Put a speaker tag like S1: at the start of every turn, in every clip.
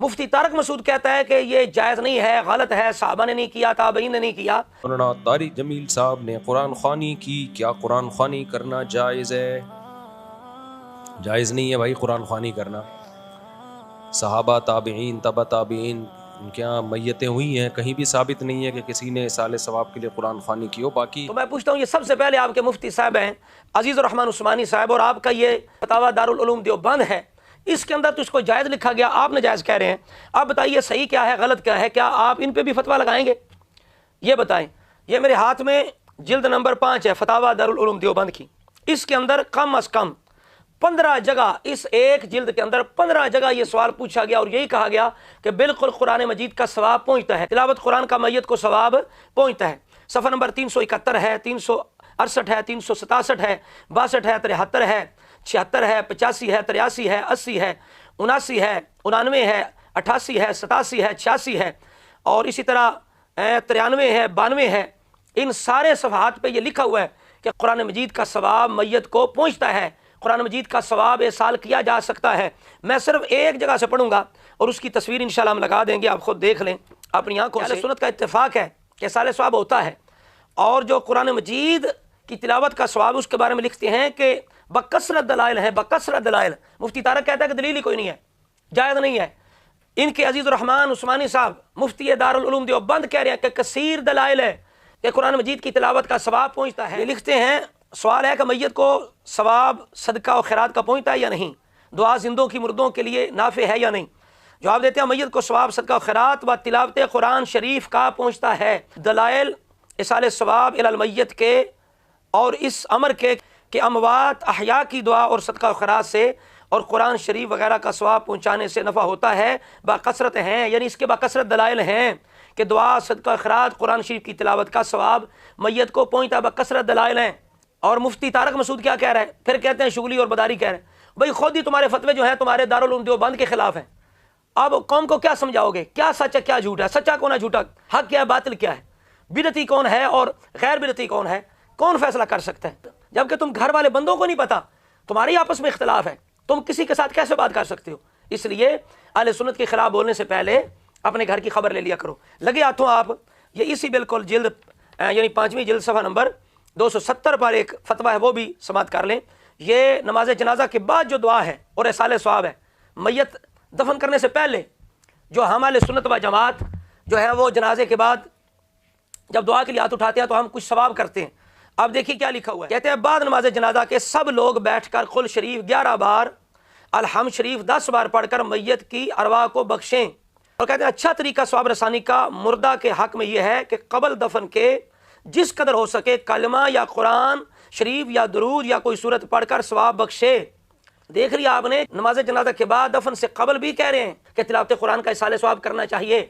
S1: مفتی طارق مسعود کہتا ہے کہ یہ جائز نہیں ہے، غلط ہے، صحابہ نے نہیں کیا، تابعین نے نہیں کیا۔
S2: مولانا طارق جمیل صاحب نے قرآن خوانی کی، کیا قرآن خوانی کرنا جائز ہے؟ جائز نہیں ہے بھائی قرآن خوانی کرنا۔ صحابہ، تابعین، تبع تابعین، ان کے یہاں میتیں ہوئی ہیں، کہیں بھی ثابت نہیں ہے کہ کسی نے اصال ثواب کے لیے قرآن خوانی کی ہو۔ باقی
S1: تو میں پوچھتا ہوں، یہ سب سے پہلے آپ کے مفتی صاحب ہیں عزیز الرحمن عثمانی صاحب، اور آپ کا یہ فتاوی دارالعلوم دیوبند ہے، اس کے اندر تو اس کو جائز لکھا گیا، آپ ناجائز کہہ رہے ہیں۔ آپ بتائیے صحیح کیا ہے، غلط کیا ہے، کیا آپ ان پہ بھی فتویٰ لگائیں گے؟ یہ بتائیں۔ یہ میرے ہاتھ میں جلد نمبر 5 ہے فتاوی دارالعلوم دیوبند کی، اس کے اندر کم از کم 15 جگہ، اس ایک جلد کے اندر 15 جگہ یہ سوال پوچھا گیا اور یہی کہا گیا کہ بالکل قرآن مجید کا ثواب پہنچتا ہے، تلاوت قرآن کا میت کو ثواب پہنچتا ہے۔ صفحہ نمبر 371 ہے، 368 ہے، 367 ہے، 62 ہے، 73 ہے، 76 ہے، 85 ہے، 83 ہے، 80 ہے، 79 ہے، 99 ہے، 88 ہے، 87 ہے، 86 ہے، اور اسی طرح 93 ہے، 92 ہے۔ ان سارے صفحات پہ یہ لکھا ہوا ہے کہ قرآن مجید کا ثواب میت کو پہنچتا ہے، قرآن مجید کا ثواب سال کیا جا سکتا ہے۔ میں صرف ایک جگہ سے پڑھوں گا اور اس کی تصویر انشاءاللہ ہم لگا دیں گے، آپ خود دیکھ لیں اپنی آنکھوں سے۔ اہل سنت کا اتفاق ہے کہ سال ثواب ہوتا ہے، اور جو قرآن مجید کی تلاوت کا ثواب اس کے بارے میں لکھتے ہیں کہ بکثرت دلائل ہے، بکثرت دلائل۔ مفتی طارق کہتا ہے کہ دلیل ہی کوئی نہیں ہے، جائز نہیں ہے۔ ان کے عزیز الرحمن عثمانی صاحب مفتی دارالعلوم دیوبند کہہ رہے ہیں کہ کثیر دلائل ہے کہ قرآن مجید کی تلاوت کا ثواب پہنچتا ہے۔ یہ لکھتے ہیں، سوال ہے کہ میت کو ثواب صدقہ و خیرات کا پہنچتا ہے یا نہیں، دعا زندوں کی مردوں کے لیے نافع ہے یا نہیں؟ جواب دیتے ہیں میت کو ثواب صدقہ و خیرات و تلاوت قرآن شریف کا پہنچتا ہے۔ دلائل اصال ثواب الی المیت کے اور اس امر کے کہ اموات احیاء کی دعا اور صدقہ و خیرات سے اور قرآن شریف وغیرہ کا ثواب پہنچانے سے نفع ہوتا ہے، بکثرت ہیں، یعنی اس کے بکثرت دلائل ہیں کہ دعا صدقہ و خیرات قرآن شریف کی تلاوت کا ثواب میت کو پہنچتا ہے، بکثرت دلائل ہیں۔ اور مفتی طارق مسعود کیا کہہ رہے ہیں؟ پھر کہتے ہیں شغلی اور بداری کہہ رہے ہیں۔ بھائی خود ہی تمہارے فتوے جو ہیں تمہارے دارالعلوم دیوبند کے خلاف ہیں، اب قوم کو کیا سمجھاؤ گے؟ کیا سچ ہے کیا جھوٹ ہے؟ سچا کون ہے، جھوٹا حق کیا ہے، باطل کیا ہے، بدعتی کون ہے اور غیر بدعتی کون ہے؟ کون فیصلہ کر سکتا ہے؟ جبکہ تم گھر والے بندوں کو نہیں پتا، تمہاری آپس میں اختلاف ہے، تم کسی کے ساتھ کیسے بات کر سکتے ہو؟ اس لیے اہل سنت کے خلاف بولنے سے پہلے اپنے گھر کی خبر لے لیا کرو۔ لگے ہاتھوں آپ یہ اسی بالکل جلد یعنی 5ویں جلد صفحہ نمبر 270 پر ایک فتویٰ ہے، وہ بھی سماعت کر لیں۔ یہ نماز جنازہ کے بعد جو دعا ہے اور اصال ثواب ہے، میت دفن کرنے سے پہلے جو ہم اہل سنت و جماعت جو ہے وہ جنازے کے بعد جب دعا کے لیے ہاتھ اٹھاتے ہیں تو ہم کچھ ثواب کرتے ہیں۔ اب دیکھیے کیا لکھا ہوا ہے، کہتے ہیں بعد نماز جنازہ کے سب لوگ بیٹھ کر قل شریف 11 بار، الحمد شریف 10 بار پڑھ کر میت کی ارواح کو بخشیں۔ اور کہتے ہیں اچھا طریقہ ثواب رسانی کا مردہ کے حق میں یہ ہے کہ قبل دفن کے جس قدر ہو سکے کلمہ یا قرآن شریف یا درود یا کوئی صورت پڑھ کر ثواب بخشے۔ دیکھ لیا آپ نے، نماز جنازہ کے بعد دفن سے قبل بھی کہہ رہے ہیں کہ تلاوت قرآن کا اصال ثواب کرنا چاہیے۔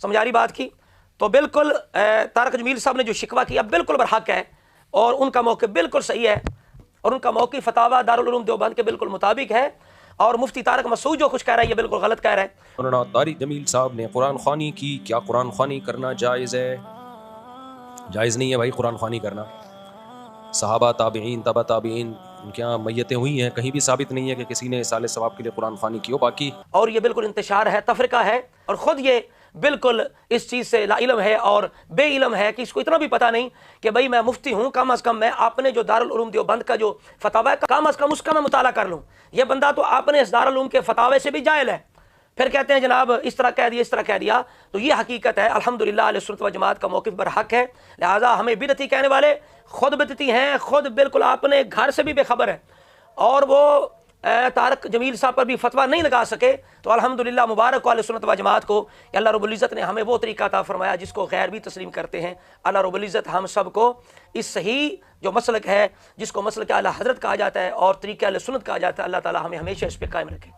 S1: سمجھا رہی بات کی؟ تو بالکل طارق جمیل صاحب نے جو شکوہ کیا بالکل برحق ہے، اور ان کا موقف بالکل صحیح ہے، اور ان کا موقف فتاوی دارالعلوم دیوبند کے بالکل مطابق ہے، اور مفتی طارق مسعود جو کچھ کہہ رہا ہے یہ بالکل غلط کہہ رہا ہے۔
S2: مولانا طارق جمیل صاحب نے قرآن خوانی کی، کیا قرآن خوانی کرنا جائز ہے؟ جائز نہیں ہے بھائی قرآن خوانی کرنا۔ صحابہ، تابعین، تبع تابعین، ان کے یہاں میتیں ہوئی ہیں، کہیں بھی ثابت نہیں ہے کہ کسی نے اصال ثواب کے لیے قرآن خوانی کی ہو۔ باقی
S1: اور یہ بالکل انتشار ہے، تفرقہ ہے، اور خود یہ بالکل اس چیز سے لا علم ہے اور بے علم ہے کہ اس کو اتنا بھی پتہ نہیں کہ بھائی میں مفتی ہوں، کم از کم میں اپنے جو دارالعلوم دیوبند کا جو فتاوی ہے کم از کم اس کا میں مطالعہ کر لوں۔ یہ بندہ تو اپنے اس دارالعلوم کے فتاوی سے بھی جاہل ہے، پھر کہتے ہیں جناب اس طرح کہہ دیا، اس طرح کہہ دیا۔ تو یہ حقیقت ہے، الحمدللہ اہل سنت و جماعت کا موقف برحق ہے، لہٰذا ہمیں بدعتی کہنے والے خود بدعتی ہیں، خود بالکل اپنے گھر سے بھی بے خبر ہے، اور وہ طارق جمیل صاحب پر بھی فتویٰ نہیں لگا سکے۔ تو الحمدللہ مبارک اہل سنت و جماعت کو کہ اللہ رب العزت نے ہمیں وہ طریقہ عطا فرمایا جس کو غیر بھی تسلیم کرتے ہیں۔ اللہ رب العزت ہم سب کو اس صحیح جو مسلک ہے، جس کو مسلک اعلیٰ حضرت کہا جاتا ہے اور طریقہ اہل سنت کہا جاتا ہے، اللہ تعالی ہمیں ہمیشہ اس پہ قائم رکھے۔